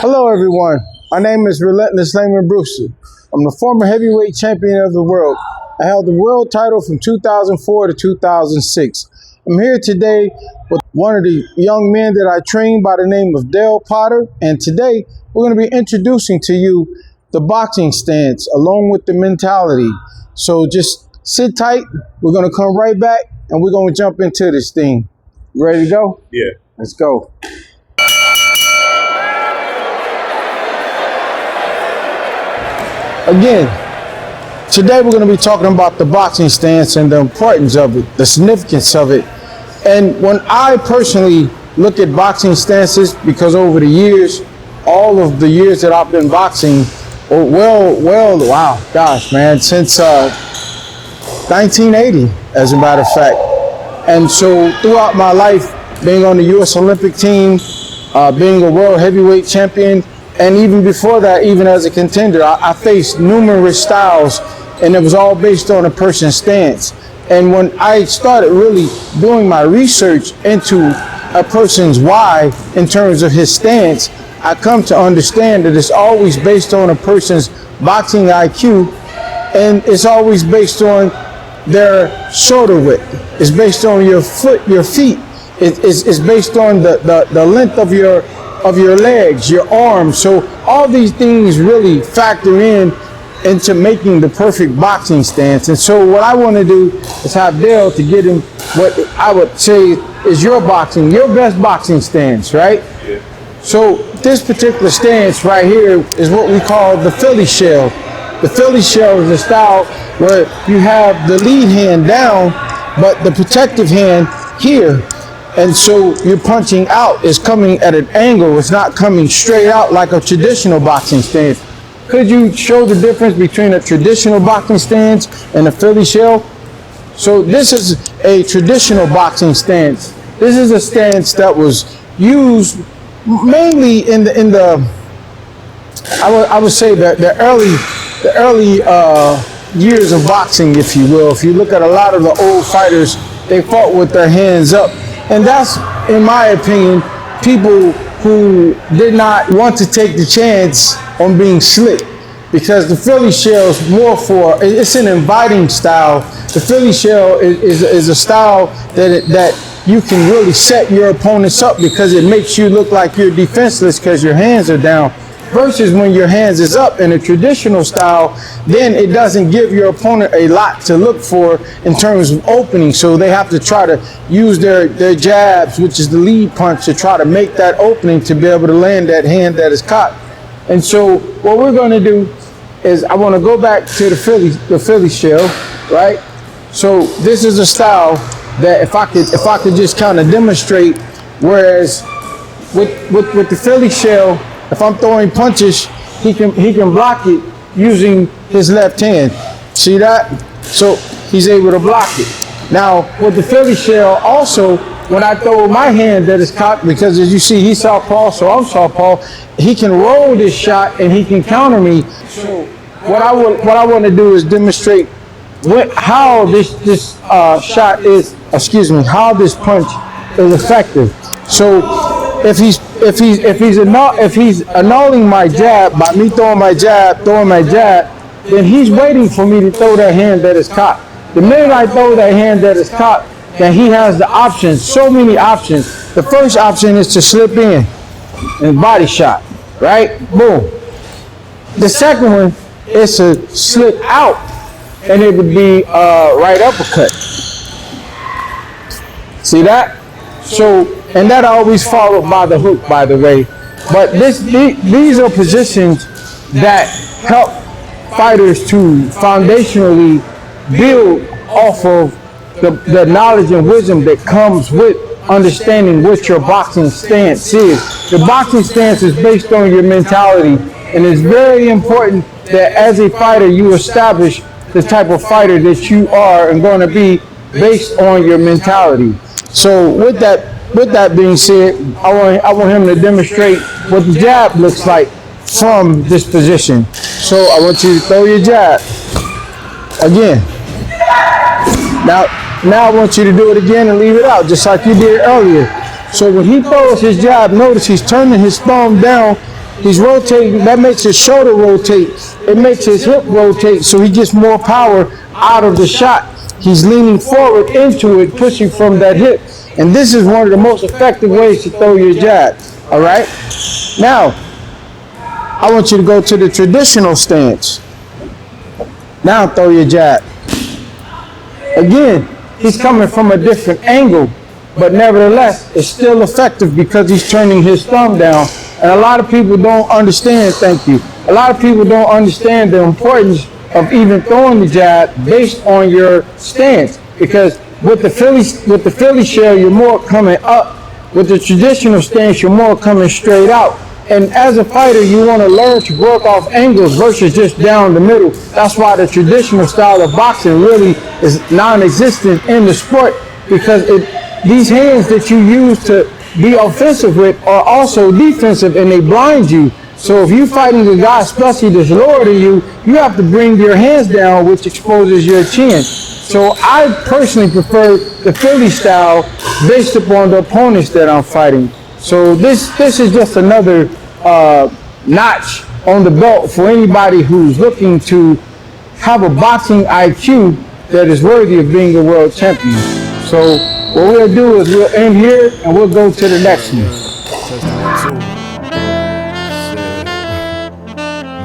Hello everyone, my name is Relentless Lamon Brewster. I'm the former heavyweight champion of the world. I held the world title from 2004 to 2006. I'm here today with one of the young men that I trained by the name of Dale Potter, and today we're going to be introducing to you the boxing stance along with the mentality. So just sit tight, we're going to come right back and we're going to jump into this thing. Ready to go? Yeah. Let's go. Again, today we're going to be talking about the boxing stance and the importance of it, the significance of it. And when I personally look at boxing stances, because over the years, all of the years that I've been boxing, since 1980, as a matter of fact. And so throughout my life, being on the U.S. Olympic team, being a world heavyweight champion, and even before that, even as a contender, I faced numerous styles, and it was all based on a person's stance. And when I started really doing my research into a person's why in terms of his stance, I come to understand that it's always based on a person's boxing IQ, and it's always based on their shoulder width. It's based on your feet. It's based on the length of your legs, your arms. So all these things really factor into making the perfect boxing stance. And so what I want to do is have Dale to get him what I would say is your best boxing stance, right? Yeah. So this particular stance right here is what we call the Philly shell. The Philly shell is a style where you have the lead hand down, but the protective hand here. And so you're punching out, it's coming at an angle, it's not coming straight out like a traditional boxing stance. Could you show the difference between a traditional boxing stance and a Philly shell? So this is a traditional boxing stance. This is a stance that was used mainly in the I would say the early years of boxing, if you will. If you look at a lot of the old fighters, they fought with their hands up. And that's, in my opinion, people who did not want to take the chance on being slick, because the Philly shell is more it's an inviting style. The Philly shell is a style that you can really set your opponents up, because it makes you look like you're defenseless because your hands are down. Versus when your hands is up in a traditional style, then it doesn't give your opponent a lot to look for in terms of opening. So they have to try to use their jabs, which is the lead punch, to try to make that opening to be able to land that hand that is caught. And so what we're going to do is I want to go back to the Philly shell, right? So this is a style that if I could just kind of demonstrate, whereas with the Philly shell, if I'm throwing punches, he can block it using his left hand. See that? So he's able to block it. Now with the Philly shell, also when I throw my hand that is cocked, because as you see he's southpaw, so I'm southpaw, he can roll this shot and he can counter me. So what I want to do is demonstrate how this punch is effective. So if he's annulling my jab by me throwing my jab, then he's waiting for me to throw that hand that is cocked. The minute I throw that hand that is cocked, then he has the options, so many options. The first option is to slip in and body shot, right? Boom. The second one is to slip out, and it would be right uppercut. See that? So, and that always followed by the hook, by the way. But these are positions that help fighters to foundationally build off of the knowledge and wisdom that comes with understanding what your boxing stance is. The boxing stance is based on your mentality, and it's very important that as a fighter you establish the type of fighter that you are and going to be based on your mentality. So with that being said, I want him to demonstrate what the jab looks like from this position. So I want you to throw your jab again. Now I want you to do it again and leave it out, just like you did earlier. So when he throws his jab, notice he's turning his thumb down he's rotating. That makes his shoulder rotate. It makes his hip rotate, so he gets more power out of the shot. He's leaning forward into it, pushing from that hip. And this is one of the most effective ways to throw your jab. All right? Now, I want you to go to the traditional stance. Now throw your jab. Again, he's coming from a different angle, but nevertheless, it's still effective because he's turning his thumb down. And a lot of people don't understand, thank you. A lot of people don't understand the importance of even throwing the jab based on your stance. Because with the Philly shell, you're more coming up. With the traditional stance, you're more coming straight out. And as a fighter, you want to learn to work off angles versus just down the middle. That's why the traditional style of boxing really is non-existent in the sport, because these hands that you use to be offensive with are also defensive, and they blind you. So if you're fighting a guy, especially that's lower than you, you have to bring your hands down, which exposes your chin. So I personally prefer the Philly style based upon the opponents that I'm fighting. So this is just another notch on the belt for anybody who's looking to have a boxing IQ that is worthy of being a world champion. So what we'll do is we'll end here and we'll go to the next one.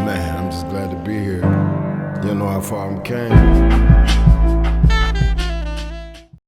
Man, I'm just glad to be here. You know how far I came.